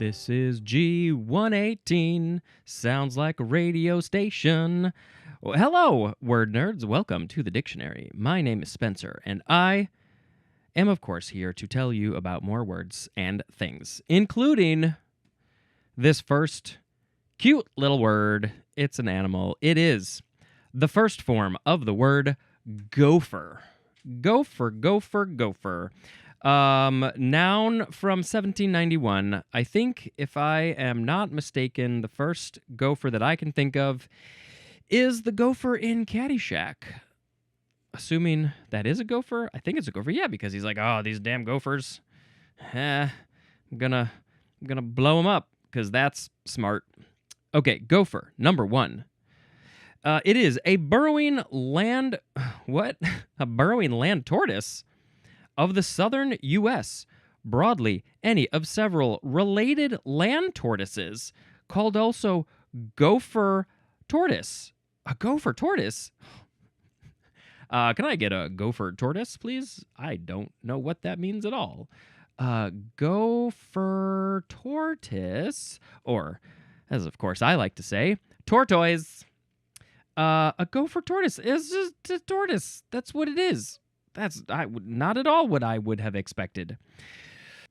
This is G118. Sounds like a radio station. Well, hello, word nerds. Welcome to the dictionary. My name is Spencer, and I am, of course, here to tell you about more words and things, including this first cute little word. It's an animal. It is the first form of the word gopher. Gopher, gopher, gopher. Noun from 1791. I think, if I am not mistaken, the first gopher that I can think of is the gopher in Caddyshack. Assuming that is a gopher? I think it's a gopher. Yeah, because he's like, oh, these damn gophers. I'm gonna blow them up, because that's smart. Okay, gopher, number one. It is a burrowing land... What? A burrowing land tortoise of the southern U.S., broadly any of several related land tortoises, called also gopher tortoise. A gopher tortoise? Can I get a gopher tortoise, please? I don't know what that means at all. Gopher tortoise, or, as of course I like to say, tortoise. A gopher tortoise is just a tortoise. That's what it is. That's not at all what I would have expected.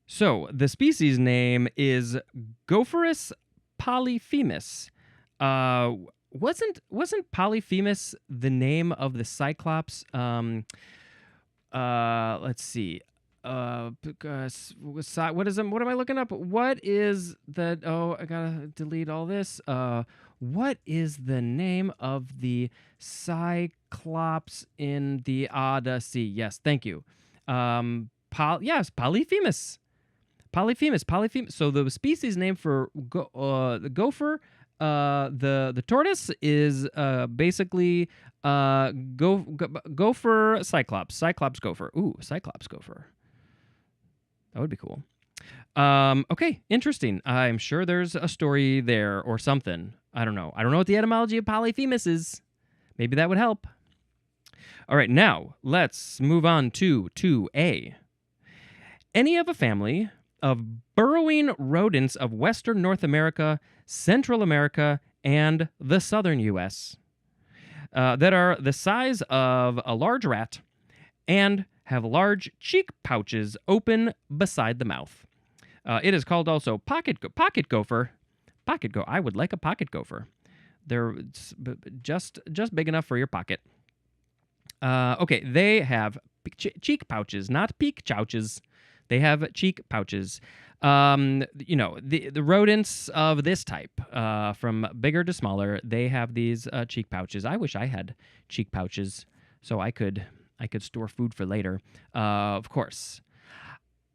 So the species name is Gopherus polyphemus. Wasn't Polyphemus the name of the Cyclops? Let's see. What is it? What am I looking up? What is the? Oh, I gotta delete all this. What is the name of the Cyclops in the Odyssey? Yes, thank you. Yes, Polyphemus. Polyphemus. So the species name for the gopher, the tortoise, is basically gopher cyclops. Cyclops gopher. Ooh, cyclops gopher. That would be cool. Okay, interesting. I'm sure there's a story there or something. I don't know. I don't know what the etymology of Polyphemus is. Maybe that would help. All right, now let's move on to 2A. Any of a family of burrowing rodents of Western North America, Central America, and the Southern U.S. That are the size of a large rat and have large cheek pouches open beside the mouth. It is called also pocket gopher. I would like a pocket gopher. They're just big enough for your pocket. Okay, they have cheek pouches, not peak chouches. They have cheek pouches. The rodents of this type, from bigger to smaller, they have these cheek pouches. I wish I had cheek pouches so I could store food for later. Of course.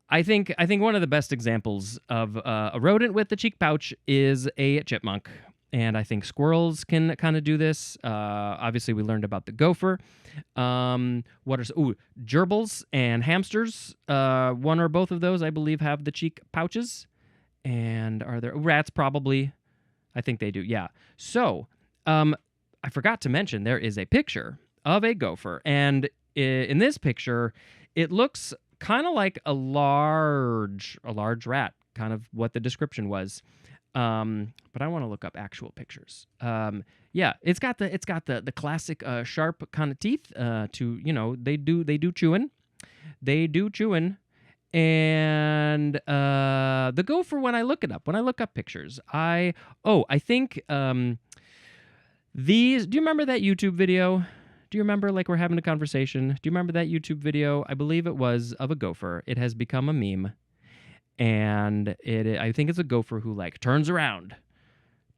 I think one of the best examples of a rodent with the cheek pouch is a chipmunk, and I think squirrels can kind of do this. Obviously, we learned about the gopher. Gerbils and hamsters? One or both of those, I believe, have the cheek pouches. And are there rats? Probably. I think they do. Yeah. So, I forgot to mention there is a picture of a gopher, and in this picture, it looks kind of like a large rat, kind of what the description was. But I want to look up actual pictures. Yeah, it's got the classic sharp kind of teeth. They do chewing. And the gopher, when I look up pictures, I think these. Do you remember that YouTube video? Do you remember, like, we're having a conversation? Do you remember that YouTube video? I believe it was of a gopher. It has become a meme. And I think it's a gopher who, like, turns around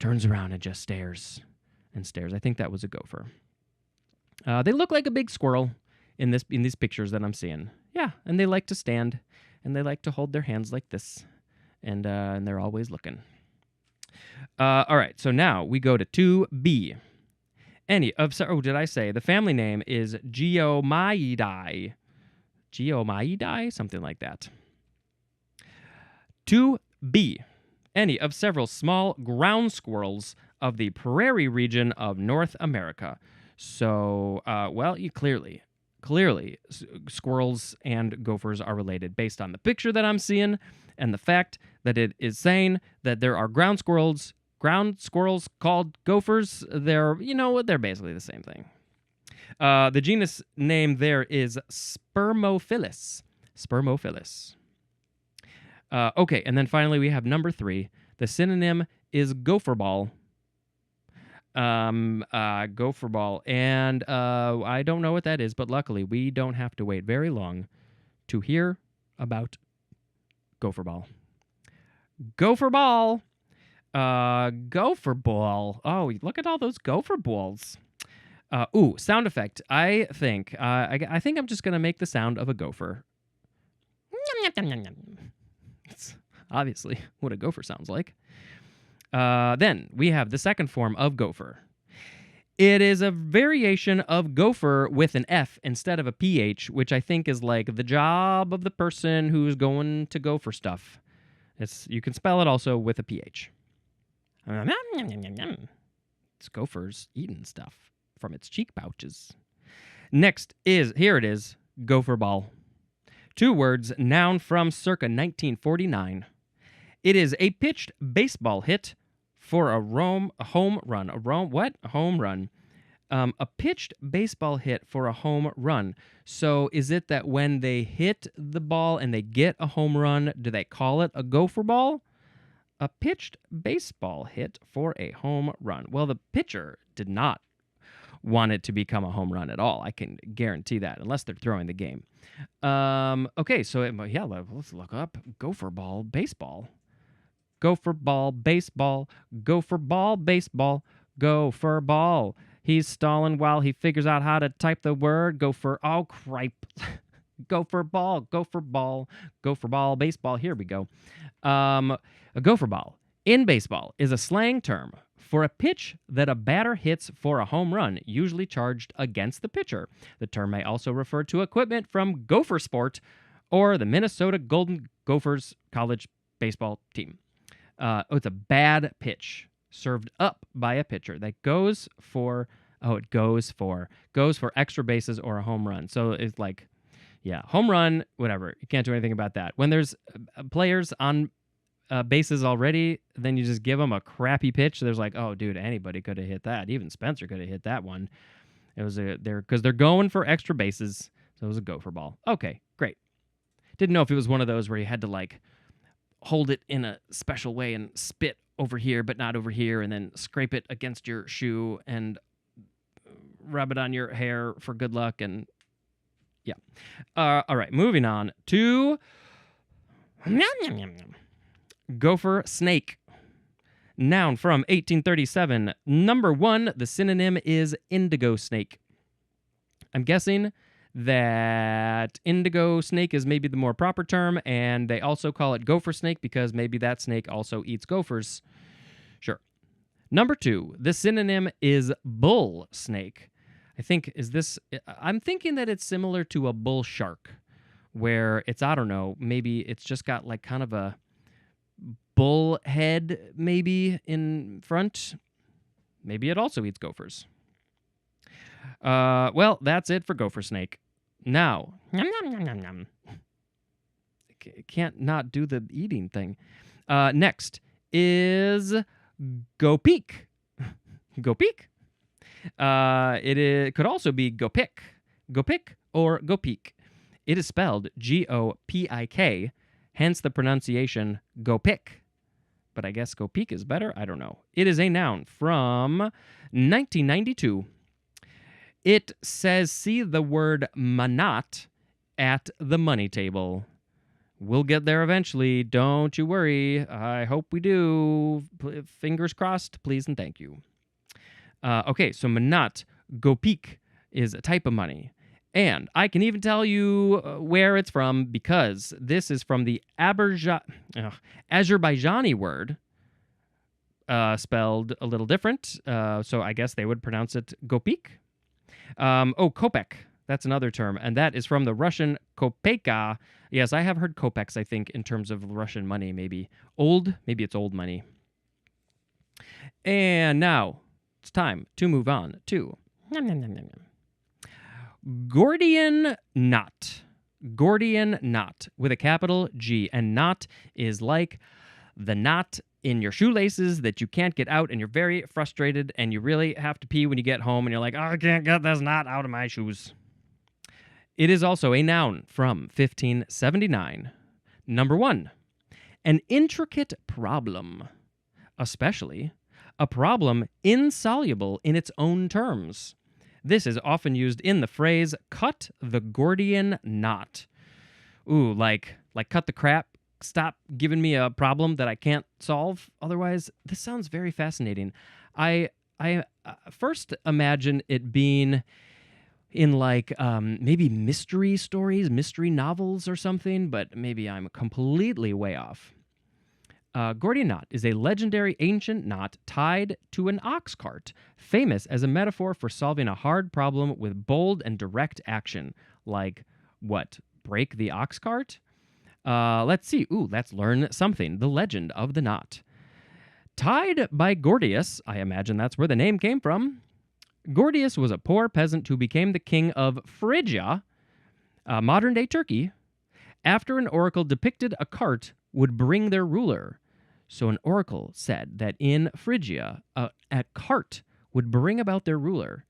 and just stares and stares. I think that was a gopher. They look like a big squirrel in these pictures that I'm seeing. Yeah, and they like to stand, and they like to hold their hands like this, and they're always looking. All right, so now we go to 2B. Did I say the family name is Geomyidae? Something like that. 2B. Any of several small ground squirrels of the prairie region of North America. So, clearly, squirrels and gophers are related based on the picture that I'm seeing and the fact that it is saying that there are ground squirrels called gophers. They're basically the same thing. The genus name there is Spermophilus. Spermophilus. Okay, and then finally we have number 3. The synonym is gopher ball. Gopher ball. And I don't know what that is, but luckily we don't have to wait very long to hear about gopher ball. Gopher ball. Gopher ball. Oh, look at all those gopher balls. Sound effect. I think I'm just gonna make the sound of a gopher. It's obviously what a gopher sounds like. Then we have the second form of gopher. It is a variation of gopher with an F instead of a PH, which I think is like the job of the person who's going to go for stuff. You can spell it also with a PH. It's gopher's eating stuff from its cheek pouches. Next here it is, gopher ball. 2 words, noun from circa 1949. It is a pitched baseball hit for a home run. A home run. A pitched baseball hit for a home run. So is it that when they hit the ball and they get a home run, do they call it a gopher ball? A pitched baseball hit for a home run. Well, the pitcher did not want it to become a home run at all. I can guarantee that, unless they're throwing the game. Okay, so let's look up gopher ball baseball. Gopher ball baseball. Gopher ball baseball. Gopher ball. He's stalling while he figures out how to type the word gopher. Oh, cripe. Gopher ball. Gopher ball. Gopher ball baseball. Here we go. A gopher ball in baseball is a slang term for a pitch that a batter hits for a home run, usually charged against the pitcher. The term may also refer to equipment from Gopher Sport or the Minnesota Golden Gophers college baseball team. It's a bad pitch served up by a pitcher that goes for extra bases or a home run. So it's like, home run, whatever. You can't do anything about that. When there's players on bases already, then you just give them a crappy pitch. There's like, oh, dude, anybody could have hit that. Even Spencer could have hit that one. It was because they're going for extra bases. So it was a gopher ball. Okay, great. Didn't know if it was one of those where you had to like hold it in a special way and spit over here, but not over here, and then scrape it against your shoe and rub it on your hair for good luck. And yeah. All right, moving on to gopher snake. Noun from 1837. Number 1, the synonym is indigo snake. I'm guessing that indigo snake is maybe the more proper term, and they also call it gopher snake because maybe that snake also eats gophers. Sure. Number 2, the synonym is bull snake. I'm thinking that it's similar to a bull shark, where it's, I don't know, maybe it's just got like kind of a bull head maybe in front. Maybe it also eats gophers. Well, that's it for gopher snake. Now, can't not do the eating thing. Next is gopeek. Gopeek. It could also be gopik. Gopik or gopeek. It is spelled Gopik, hence the pronunciation gopik. But I guess gopeek is better. I don't know. It is a noun from 1992. It says, see the word manat at the money table. We'll get there eventually. Don't you worry. I hope we do. Fingers crossed, please and thank you. Okay, so manat, gopeek, is a type of money. And I can even tell you where it's from because this is from the Azerbaijani word, spelled a little different. So I guess they would pronounce it gopeek. Kopek. That's another term, and that is from the Russian kopeka. Yes, I have heard kopecks, I think, in terms of Russian money, maybe. Maybe it's old money. And now, it's time to move on to gordian knot. Gordian knot with a capital G. And knot is like the knot in your shoelaces that you can't get out, and you're very frustrated, and you really have to pee when you get home, and you're like, oh, I can't get this knot out of my shoes. It is also a noun from 1579. Number 1, an intricate problem, especially a problem insoluble in its own terms. This is often used in the phrase, cut the Gordian knot. Ooh, like cut the crap. Stop giving me a problem that I can't solve. Otherwise, this sounds very fascinating. I first imagine it being in like maybe mystery stories, mystery novels or something, but maybe I'm completely way off. Gordian knot is a legendary ancient knot tied to an ox cart, famous as a metaphor for solving a hard problem with bold and direct action. Like, what, break the ox cart? Let's see. Let's learn something. The legend of the knot. Tied by Gordius, I imagine that's where the name came from. Gordius was a poor peasant who became the king of Phrygia, modern-day Turkey, after an oracle depicted a cart would bring their ruler. So an oracle said that in Phrygia, a cart would bring about their ruler.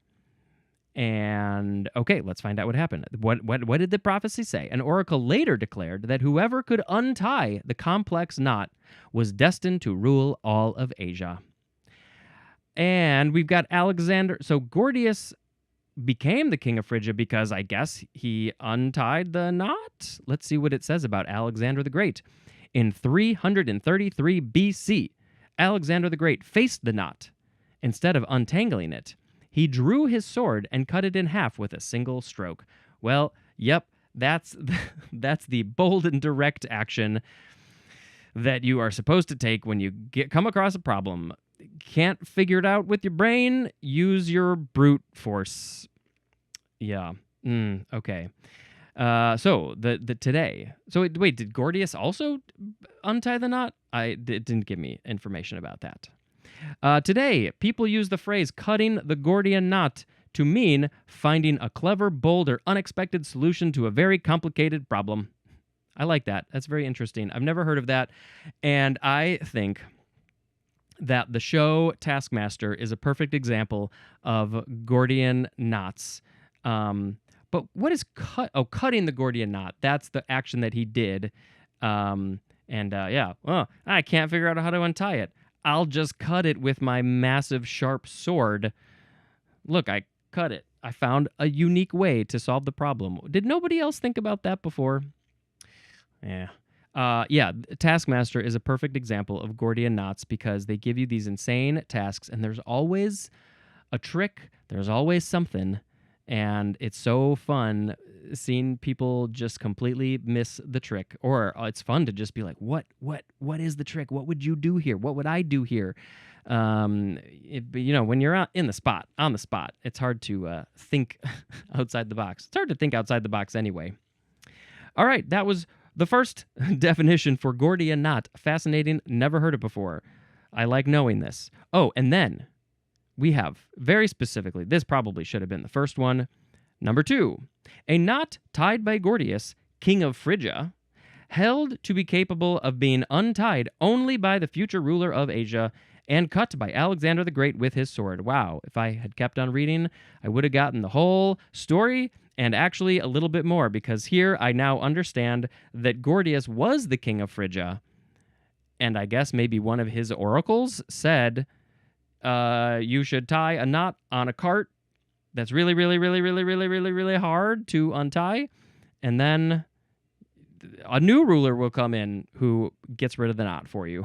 And, okay, let's find out what happened. What did the prophecy say? An oracle later declared that whoever could untie the complex knot was destined to rule all of Asia. And we've got Alexander. So Gordius became the king of Phrygia because I guess he untied the knot. Let's see what it says about Alexander the Great. In 333 BC, Alexander the Great faced the knot. Instead of untangling it, he drew his sword and cut it in half with a single stroke. Well, yep, that's the bold and direct action that you are supposed to take when you come across a problem. Can't figure it out with your brain? Use your brute force. Yeah. Okay. So the today. So wait, did Gordius also untie the knot? It didn't give me information about that. Today, people use the phrase cutting the Gordian knot to mean finding a clever, bold, or unexpected solution to a very complicated problem. I like that. That's very interesting. I've never heard of that. And I think that the show Taskmaster is a perfect example of Gordian knots. But what is cutting the Gordian knot? That's the action that he did. I can't figure out how to untie it. I'll just cut it with my massive sharp sword. Look, I cut it. I found a unique way to solve the problem. Did nobody else think about that before? Yeah. Taskmaster is a perfect example of Gordian knots because they give you these insane tasks, and there's always a trick. There's always something, and it's so fun seeing people just completely miss the trick. Or it's fun to just be like, what is the trick? What would you do here? What would I do here? When you're on the spot, it's hard to think outside the box. It's hard to think outside the box anyway. All right, that was the first definition for Gordian knot. Fascinating. Never heard it before. I like knowing this. Oh, and then we have, very specifically, this probably should have been the first one. Number 2, a knot tied by Gordius, king of Phrygia, held to be capable of being untied only by the future ruler of Asia and cut by Alexander the Great with his sword. Wow, if I had kept on reading, I would have gotten the whole story and actually a little bit more, because here I now understand that Gordius was the king of Phrygia, and I guess maybe one of his oracles said, you should tie a knot on a cart that's really, really, really, really, really, really, really hard to untie, and then a new ruler will come in who gets rid of the knot for you.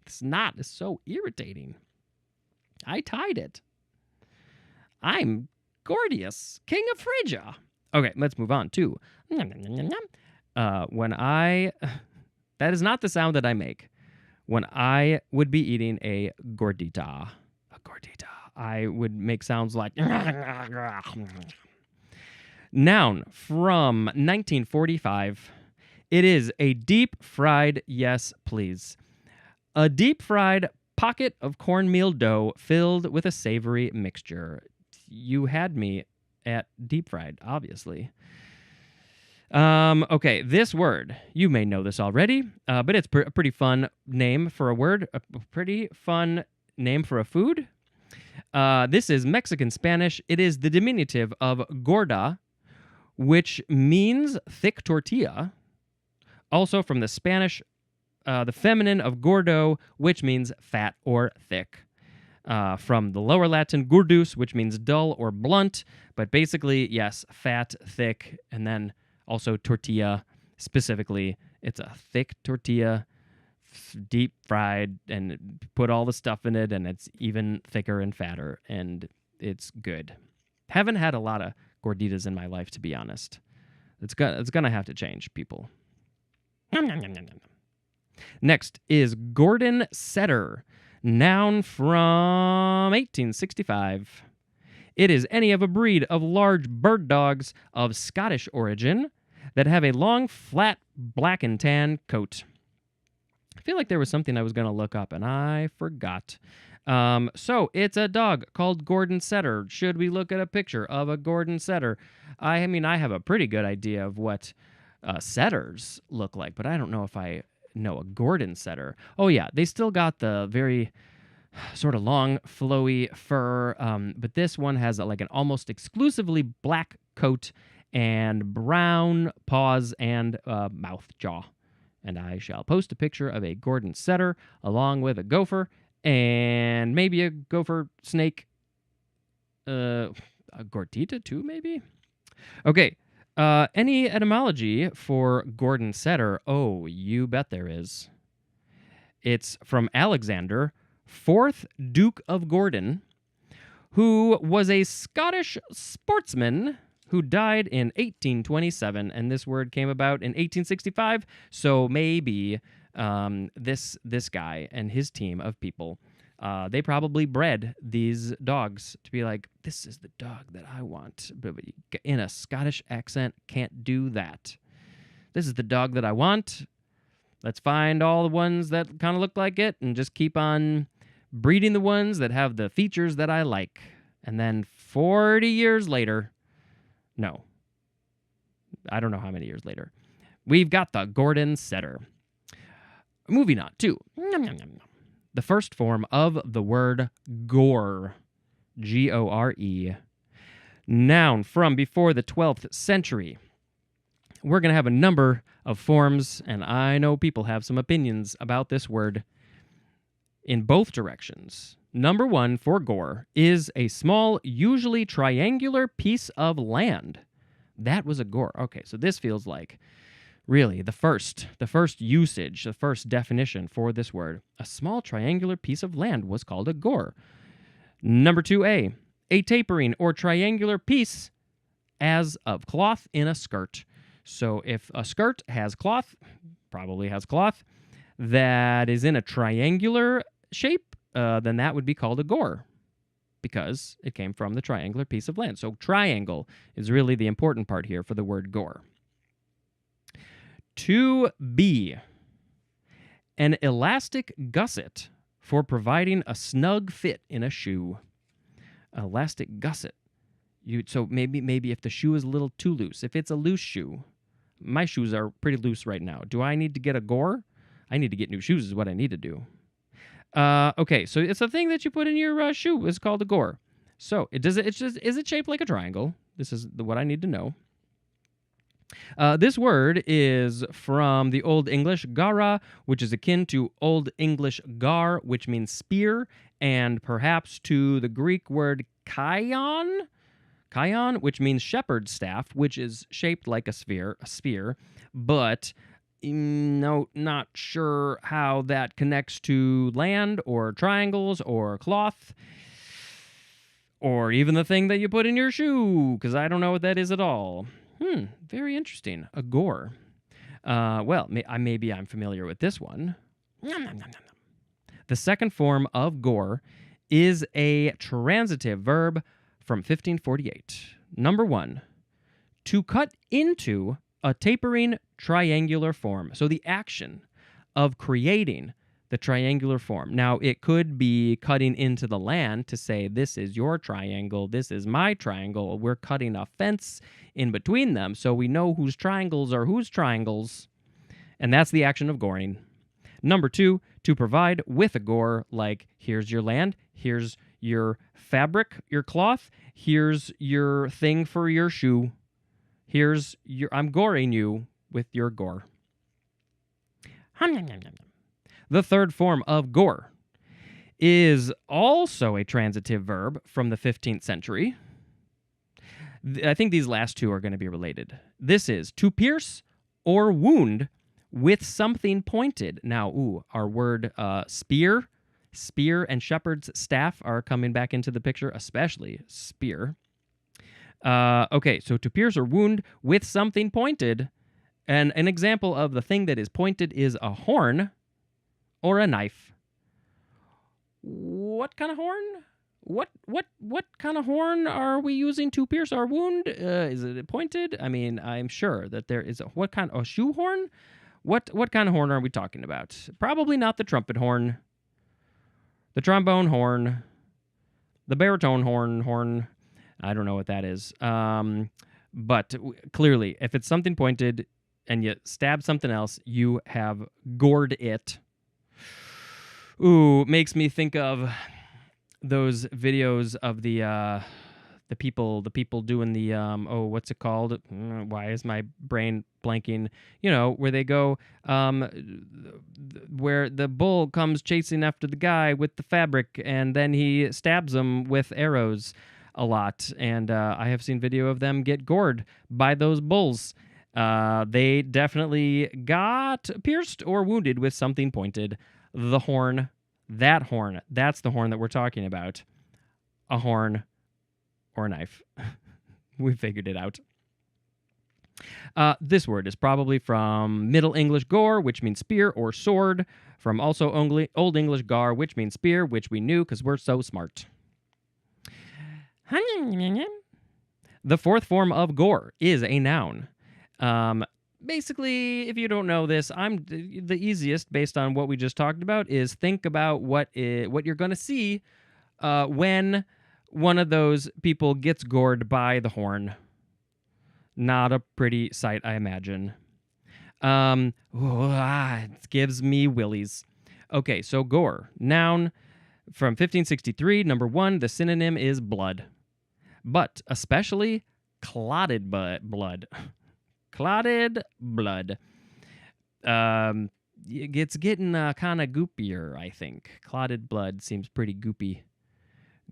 This knot is so irritating. I tied it. I'm Gordius, king of Phrygia. Okay, let's move on to that is not the sound that I make when I would be eating a gordita. I would make sounds like noun from 1945. It is a deep fried, yes, please. A deep fried pocket of cornmeal dough filled with a savory mixture. You had me at deep fried, obviously. Okay, this word, you may know this already, but it's a pretty fun name for a word, a pretty fun name for a food. This is Mexican Spanish. It is the diminutive of gorda, which means thick tortilla. Also from the Spanish, the feminine of gordo, which means fat or thick. From the Lower Latin gordus, which means dull or blunt, but basically, yes, fat, thick, and then also tortilla. Specifically, it's a thick tortilla, deep fried, and put all the stuff in it, and it's even thicker and fatter, and it's good. Haven't had a lot of gorditas in my life, to be honest. It's gonna have to change, people. Next is Gordon Setter, noun from 1865. It is any of a breed of large bird dogs of Scottish origin that have a long, flat, black and tan coat. I feel like there was something I was going to look up, and I forgot. So it's a dog called Gordon Setter. Should we look at a picture of a Gordon Setter? I mean, I have a pretty good idea of what setters look like, but I don't know if I know a Gordon Setter. Oh, yeah, they still got the very sort of long, flowy fur, but this one has like an almost exclusively black coat and brown paws and mouth jaw. And I shall post a picture of a Gordon Setter along with a gopher and maybe a gopher snake. A gordita too, maybe? Okay. Any etymology for Gordon Setter? Oh, you bet there is. It's from Alexander, 4th Duke of Gordon, who was a Scottish sportsman who died in 1827, and this word came about in 1865, so maybe this guy and his team of people, they probably bred these dogs to be like, this is the dog that I want, but in a Scottish accent, can't do that. This is the dog that I want. Let's find all the ones that kind of look like it and just keep on breeding the ones that have the features that I like. And then 40 years later, no, I don't know how many years later, we've got the Gordon Setter. Moving on to the first form of the word gore, G-O-R-E, noun from before the 12th century. We're going to have a number of forms, and I know people have some opinions about this word in both directions. Number one for gore is a small, usually triangular piece of land. That was a gore. Okay, so this feels like really the first usage, the first definition for this word. A small triangular piece of land was called a gore. Number 2A, a tapering or triangular piece as of cloth in a skirt. So if a skirt has cloth, probably has cloth, that is in a triangular shape, then that would be called a gore because it came from the triangular piece of land. So triangle is really the important part here for the word gore. 2B, an elastic gusset for providing a snug fit in a shoe. Elastic gusset. So maybe if the shoe is a little too loose, if it's a loose shoe, my shoes are pretty loose right now. Do I need to get a gore? I need to get new shoes is what I need to do. Okay, so it's a thing that you put in your shoe. It's called a gore. So is it shaped like a triangle? This is what I need to know. This word is from the Old English gara, which is akin to Old English gar, which means spear, and perhaps to the Greek word kaion, which means shepherd's staff, which is shaped like a spear, but no, not sure how that connects to land or triangles or cloth or even the thing that you put in your shoe, because I don't know what that is at all. Very interesting. A gore. Well, maybe I'm familiar with this one. The second form of gore is a transitive verb from 1548. Number 1, to cut into a tapering triangular form. So the action of creating The triangular form. Now, it could be cutting into the land to say, this is your triangle, this is my triangle. We're cutting a fence in between them so we know whose triangles are whose triangles. And that's the action of goring. Number 2, to provide with a gore, like here's your land, here's your fabric, your cloth, here's your thing for your shoe, I'm goring you with your gore. The third form of gore is also a transitive verb from the 15th century. I think these last two are going to be related. This is to pierce or wound with something pointed. Now, our word spear and shepherd's staff are coming back into the picture, especially spear. Okay, so to pierce or wound with something pointed. And an example of the thing that is pointed is a horn or a knife. What kind of horn? What kind of horn are we using to pierce our wound? Is it pointed? I mean, I'm sure that there is a shoe horn? What kind of horn are we talking about? Probably not the trumpet horn, the trombone horn, the baritone horn. I don't know what that is. But clearly, if it's something pointed and you stab something else, you have gored it. Ooh, makes me think of those videos of the people doing the what's it called? Why is my brain blanking? You know, where they go where the bull comes chasing after the guy with the fabric and then he stabs him with arrows a lot. And I have seen video of them get gored by those bulls. They definitely got pierced or wounded with something pointed. The horn, that's the horn that we're talking about. A horn or a knife. We figured it out. This word is probably from Middle English gore, which means spear or sword, from also Old English gar, which means spear, which we knew because we're so smart. The fourth form of gore is a noun. Basically, if you don't know this, the easiest, based on what we just talked about, is think about what you're going to see when one of those people gets gored by the horn. Not a pretty sight, I imagine. It gives me willies. Okay, so gore, noun from 1563. Number 1, the synonym is blood, but especially clotted blood. Clotted blood. It's getting kind of goopier, I think. Clotted blood seems pretty goopy.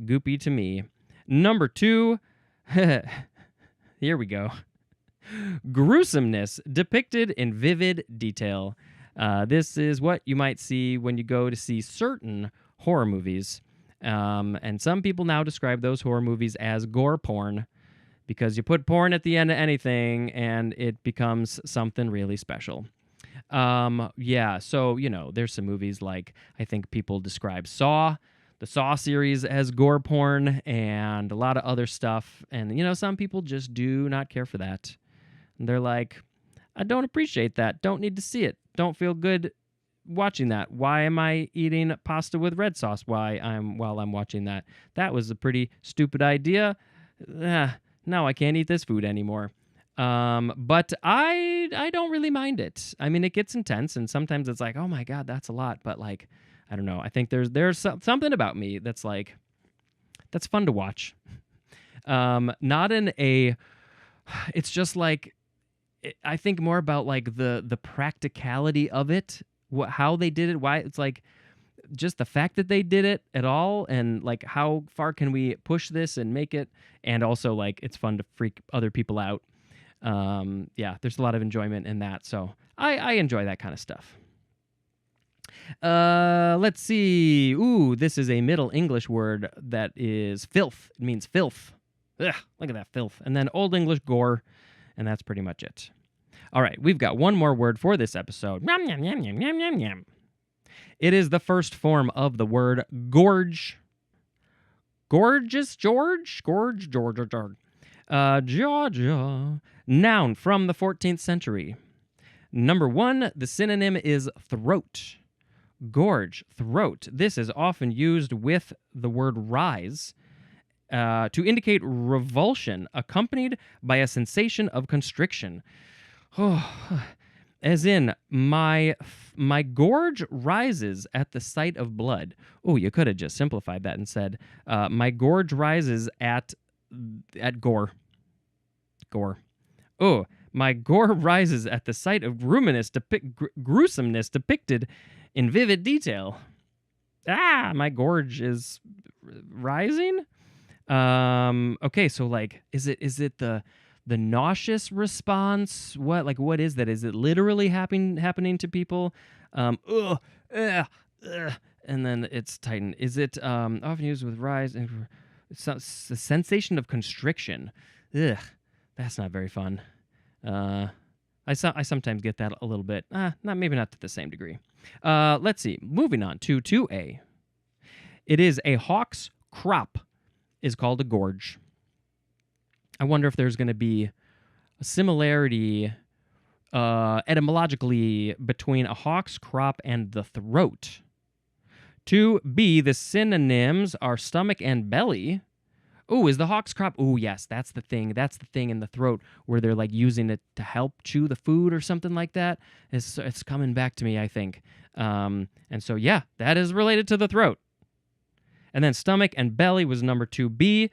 Goopy to me. Number 2, here we go. Gruesomeness depicted in vivid detail. This is what you might see when you go to see certain horror movies. And some people now describe those horror movies as gore porn, because you put porn at the end of anything and it becomes something really special. Yeah, so, there's some movies like, I think people describe Saw, the Saw series, as gore porn, and a lot of other stuff. And, some people just do not care for that. And they're like, I don't appreciate that. Don't need to see it. Don't feel good watching that. Why am I eating pasta with red sauce while I'm watching that? That was a pretty stupid idea. Now I can't eat this food anymore. But I don't really mind it. I mean, it gets intense, and sometimes it's like, oh my God, that's a lot. But like, I don't know. I think there's something about me that's like, that's fun to watch. Not in a, it's just like, I think more about like the practicality of it, how they did it, why it's like, just the fact that they did it at all, and like how far can we push this and make it, and also like it's fun to freak other people out. Yeah, there's a lot of enjoyment in that, so I enjoy that kind of stuff. Let's see. Ooh, this is a Middle English word that is filth. It means filth. Ugh, look at that filth. And then Old English gore, and that's pretty much it. All right, we've got one more word for this episode. Yum, yum, yum, yum, yum, yum, yum. It is the first form of the word gorge. Gorgeous George? Gorge. Georgia. Noun from the 14th century. Number 1, the synonym is throat Gorge, throat. This is often used with the word rise to indicate revulsion accompanied by a sensation of constriction. Oh, as in, my gorge rises at the sight of blood. Oh, you could have just simplified that and said, my gorge rises at gore. Gore. Oh, my gore rises at the sight of gruesomeness depicted in vivid detail. My gorge is rising. Okay, so like, is it the nauseous response? What is that? Is it literally happening to people? And then it's tightened. Is it often used with rise and the sensation of constriction? Ugh, that's not very fun. I sometimes get that a little bit. Maybe not to the same degree. Let's see. Moving on to 2A. It is a hawk's crop is called a gorge. I wonder if there's going to be a similarity etymologically between a hawk's crop and the throat. 2B, the synonyms are stomach and belly. Oh, is the hawk's crop? Oh, yes, that's the thing. That's the thing in the throat where they're like using it to help chew the food or something like that. It's coming back to me, I think. And so, yeah, that is related to the throat. And then stomach and belly was number 2B.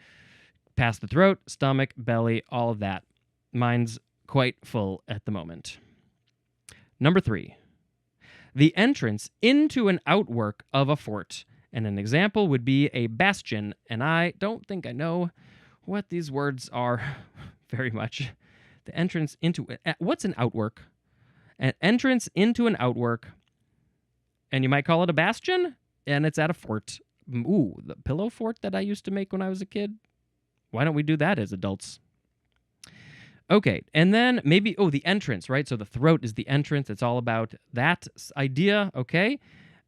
Past the throat, stomach, belly, all of that. Mine's quite full at the moment. Number 3. The entrance into an outwork of a fort. And an example would be a bastion. And I don't think I know what these words are very much. The entrance into... What's an outwork? An entrance into an outwork. And you might call it a bastion. And it's at a fort. Ooh, the pillow fort that I used to make when I was a kid. Why don't we do that as adults? Okay, and then maybe, the entrance, right? So the throat is the entrance. It's all about that idea, okay?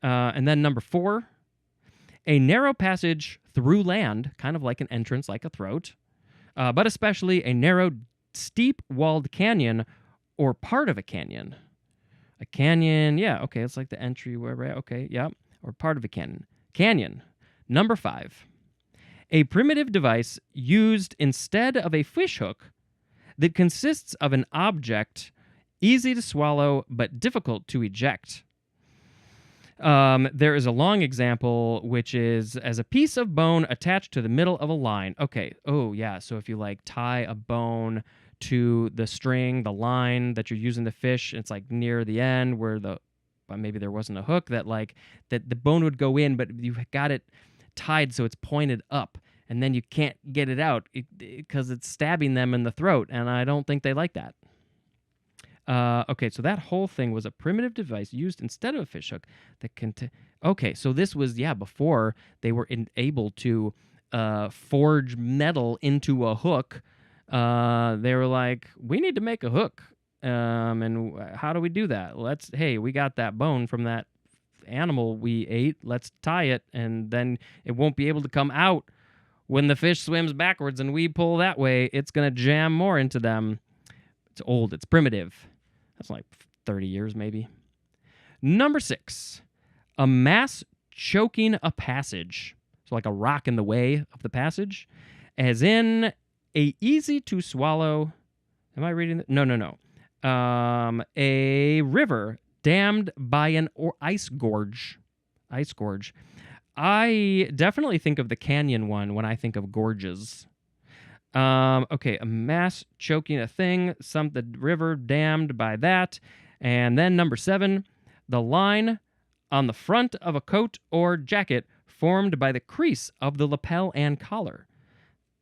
And then number 4, a narrow passage through land, kind of like an entrance, like a throat, but especially a narrow, steep-walled canyon or part of a canyon. A canyon, yeah, okay, it's like the entry, okay, yeah, or part of a canyon. Canyon. Number 5. A primitive device used instead of a fish hook that consists of an object easy to swallow but difficult to eject. There is a long example, which is as a piece of bone attached to the middle of a line. Okay, so if you like tie a bone to the string, the line that you're using to fish, it's like near the end where maybe there wasn't a hook that the bone would go in, but you got it tied so it's pointed up, and then you can't get it out because it's stabbing them in the throat, and I don't think they like that. Okay, so that whole thing was a primitive device used instead of a fish hook that okay, so this was, before they were able to forge metal into a hook. They were like, we need to make a hook. And how do we do that? We got that bone from that animal we ate. Let's tie it, and then it won't be able to come out. When the fish swims backwards and we pull that way, it's going to jam more into them. It's old. It's primitive. That's like 30 years maybe. Number 6, a mass choking a passage. So like a rock in the way of the passage. As in a easy to swallow. Am I reading that? No. A river dammed by an ice gorge. Ice gorge. I definitely think of the canyon one when I think of gorges. Okay, a mass choking a thing, the river dammed by that. And then number 7, the line on the front of a coat or jacket formed by the crease of the lapel and collar.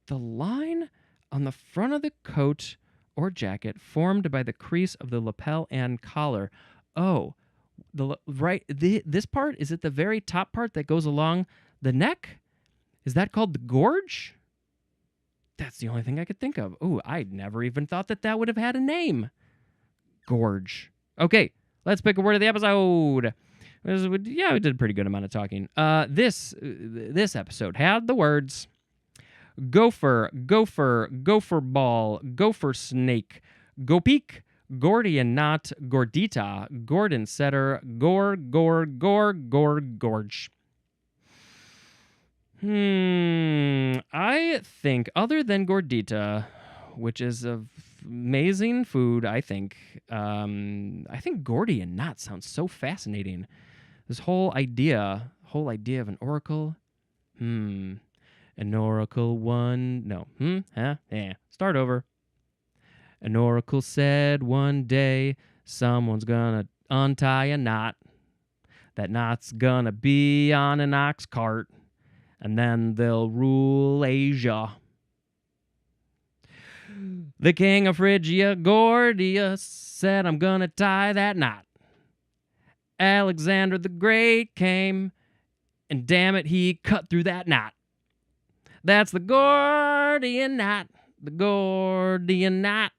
The line on the front of the coat or jacket formed by the crease of the lapel and collar. Oh, this part, is it the very top part that goes along the neck? Is that called the gorge? That's the only thing I could think of. Oh, I never even thought that would have had a name. Gorge. Okay, let's pick a word of the episode. We did a pretty good amount of talking. This episode had the words gopher, gopher, gopher ball, gopher snake, go peek, gordian knot, gordita, gordon setter, gorge. I think other than gordita, which is amazing food, I think gordian knot sounds so fascinating. This whole idea of an oracle. An oracle start over. An oracle said one day, someone's gonna untie a knot. That knot's gonna be on an ox cart, and then they'll rule Asia. The king of Phrygia, Gordius, said, I'm gonna tie that knot. Alexander the Great came, and damn it, he cut through that knot. That's the Gordian knot. The Gordian knot.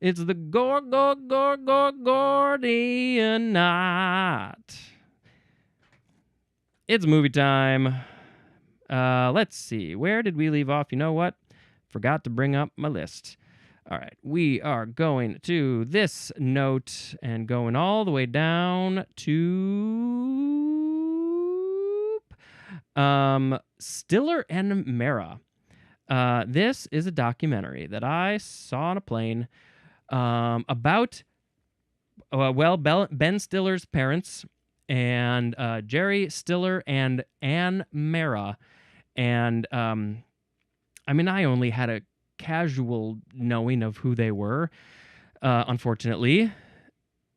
It's the Gordian knot. It's movie time. Let's see. Where did we leave off? You know what? Forgot to bring up my list. All right. We are going to this note and going all the way down to Stiller and Meara. This is a documentary that I saw on a plane about, Ben Stiller's parents and Jerry Stiller and Anne Meara. And I only had a casual knowing of who they were, unfortunately.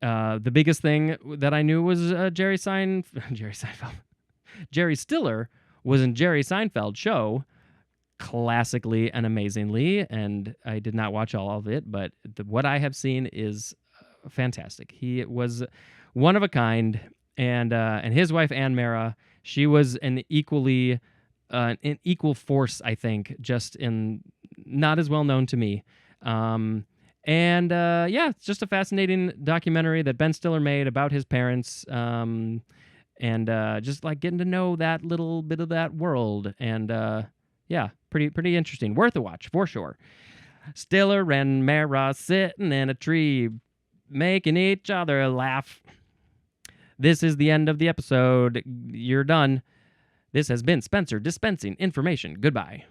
The biggest thing that I knew was Jerry Seinfeld. Jerry Stiller was in Jerry Seinfeld's show, classically and amazingly, and I did not watch all of it, but what I have seen is fantastic. He was one of a kind, and his wife Anne Meara, she was an equal force, I think, just in not as well known to me. It's just a fascinating documentary that Ben Stiller made about his parents. And just like getting to know that little bit of that world, and pretty interesting, worth a watch for sure. Stiller and Meara sitting in a tree, making each other laugh. This is the end of the episode. You're done. This has been Spencer dispensing information. Goodbye.